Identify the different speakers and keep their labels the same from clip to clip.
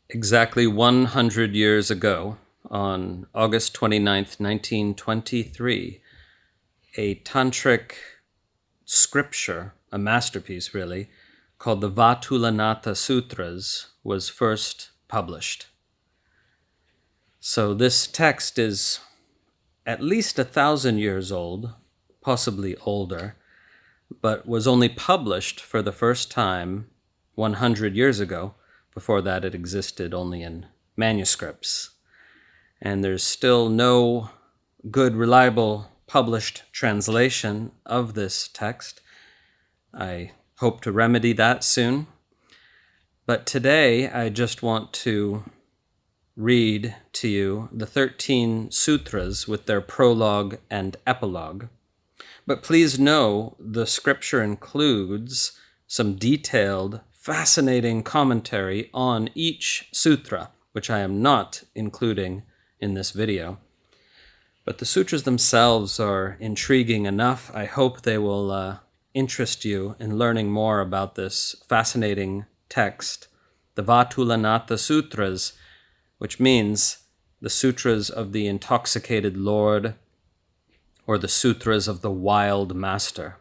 Speaker 1: Exactly 100 years ago, on August 29th, 1923, a tantric scripture, a masterpiece really, called the Vātūlanātha Sutras was first published. So this text is at least 1,000 years old, possibly older, but was only published for the first time 100 years ago. Before that, it existed only in manuscripts. And there's still no good, reliable, published translation of this text. I hope to remedy that soon. But today, I just want to read to you the 13 sutras with their prologue and epilogue. But please know the scripture includes some detailed, fascinating commentary on each sutra, which I am not including in this video. But the sutras themselves are intriguing enough. I hope they will interest you in learning more about this fascinating text, the Vātūlanātha Sutras, which means the sutras of the intoxicated Lord, or the sutras of the wild master.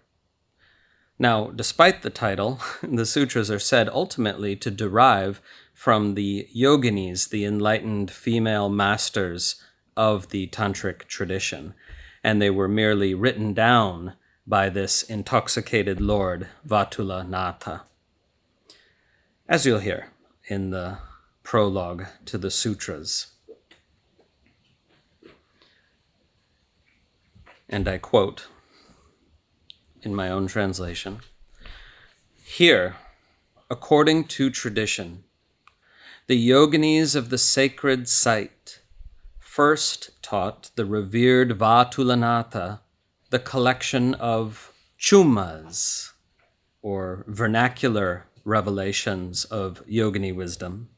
Speaker 1: Now, despite the title, the sutras are said ultimately to derive from the yoginis, the enlightened female masters of the tantric tradition, and they were merely written down by this intoxicated Lord, Vātūlanātha, as you'll hear in the prologue to the sutras. And I quote in my own translation, "Here, according to tradition, the yoginis of the sacred site first taught the revered Vātūlanātha the collection of chummas, or vernacular revelations of yogini wisdom,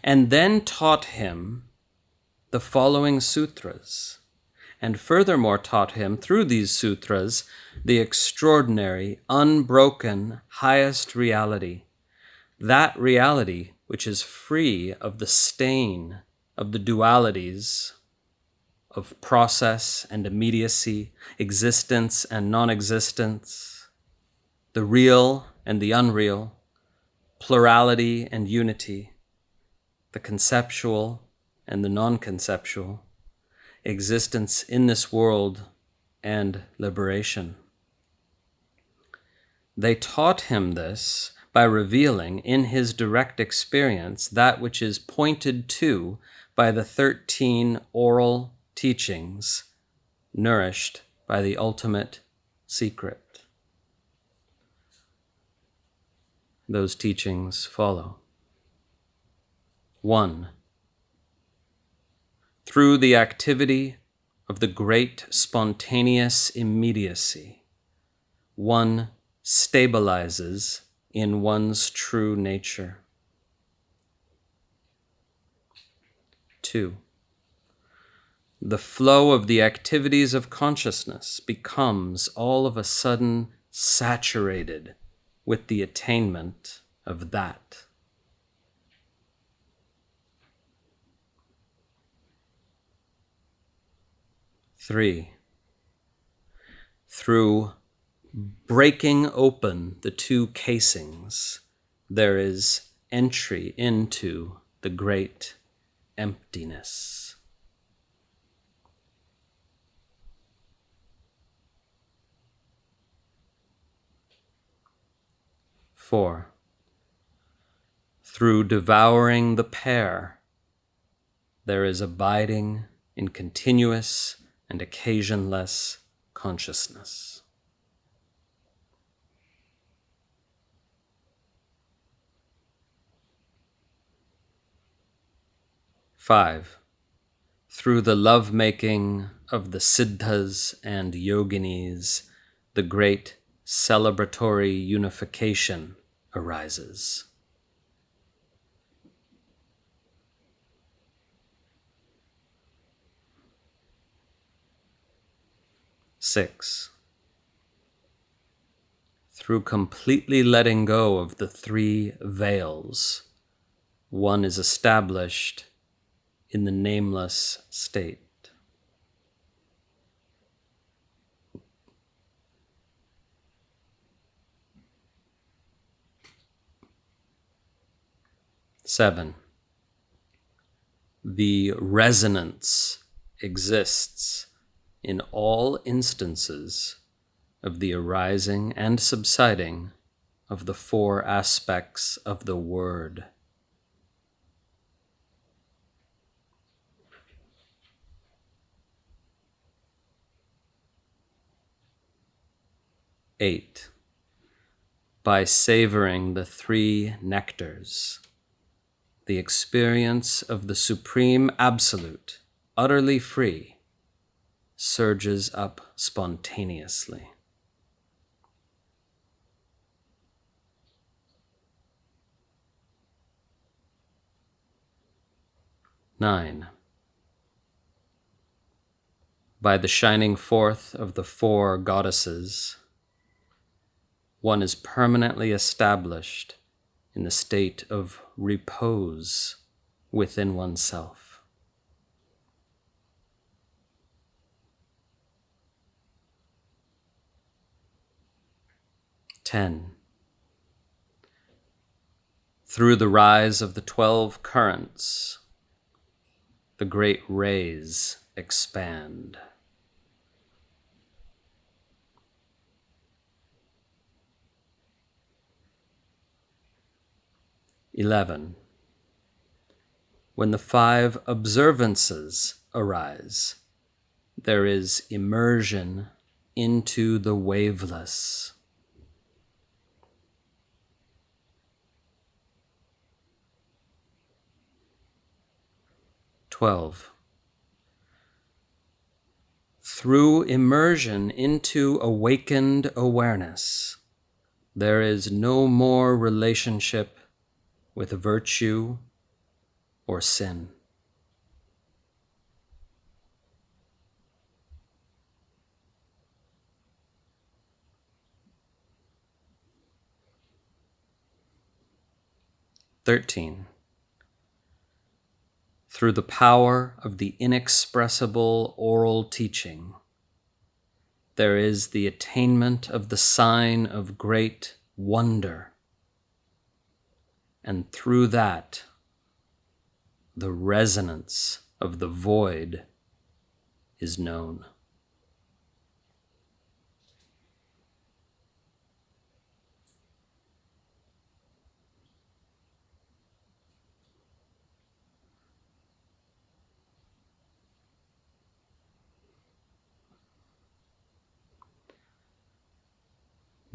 Speaker 1: and then taught him the following sutras, and furthermore taught him through these sutras the extraordinary, unbroken, highest reality, that reality which is free of the stain of the dualities of process and immediacy, existence and non-existence, the real and the unreal, plurality and unity, the conceptual and the non-conceptual, existence in this world and liberation." They taught him this by revealing in his direct experience that which is pointed to by the 13 oral teachings nourished by the ultimate secret. Those teachings follow. 1. Through the activity of the great spontaneous immediacy, one stabilizes in one's true nature. 2. The flow of the activities of consciousness becomes all of a sudden saturated with the attainment of that. 3. Through breaking open the two casings, there is entry into the great emptiness. 4. Through devouring the pear, there is abiding in continuous and occasionless consciousness. 5. Through the love-making of the siddhas and yoginis, the great celebratory unification arises. 6. Through completely letting go of the three veils, one is established in the nameless state. Seven, the resonance exists in all instances of the arising and subsiding of the four aspects of the word. Eight, by savoring the three nectars, the experience of the Supreme Absolute, utterly free, surges up spontaneously. Nine, by the shining forth of the four goddesses, one is permanently established in the state of repose within oneself. Ten, through the rise of the 12 currents, the great rays expand. 11, when the 5 observances arise, there is immersion into the waveless. 12, through immersion into awakened awareness, there is no more relationship with virtue or sin. 13, through the power of the inexpressible oral teaching, there is the attainment of the sign of great wonder, and through that, the resonance of the void is known.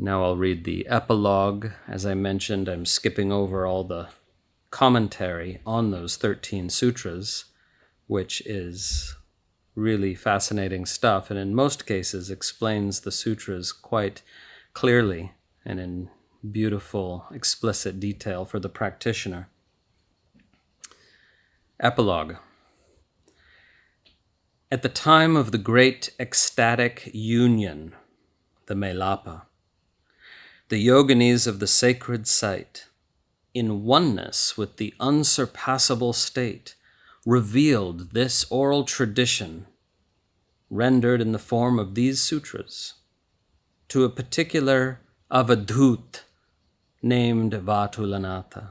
Speaker 1: Now I'll read the epilogue. As I mentioned, I'm skipping over all the commentary on those 13 sutras, which is really fascinating stuff, and in most cases explains the sutras quite clearly and in beautiful, explicit detail for the practitioner. Epilogue. At the time of the great ecstatic union, the Melapa, the yoginis of the sacred site, in oneness with the unsurpassable state, revealed this oral tradition, rendered in the form of these sutras, to a particular avadhut named Vātūlanātha.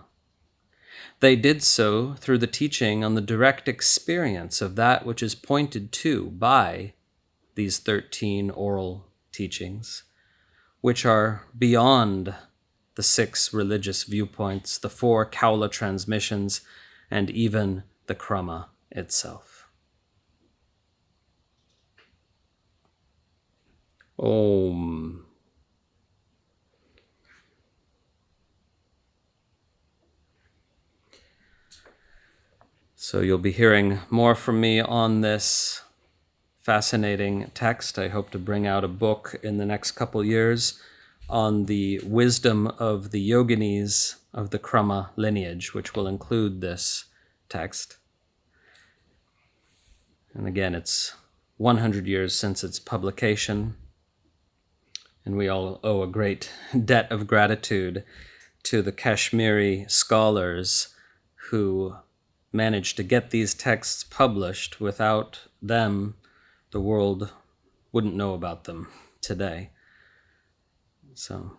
Speaker 1: They did so through the teaching on the direct experience of that which is pointed to by these 13 oral teachings, which are beyond the 6 religious viewpoints, the 4 Kaula transmissions, and even the Krama itself. Om. So you'll be hearing more from me on this fascinating text. I hope to bring out a book in the next couple years on the wisdom of the yoginis of the Krama lineage, which will include this text. And again, it's 100 years since its publication, and we all owe a great debt of gratitude to the Kashmiri scholars who managed to get these texts published. Without them, the world wouldn't know about them today. So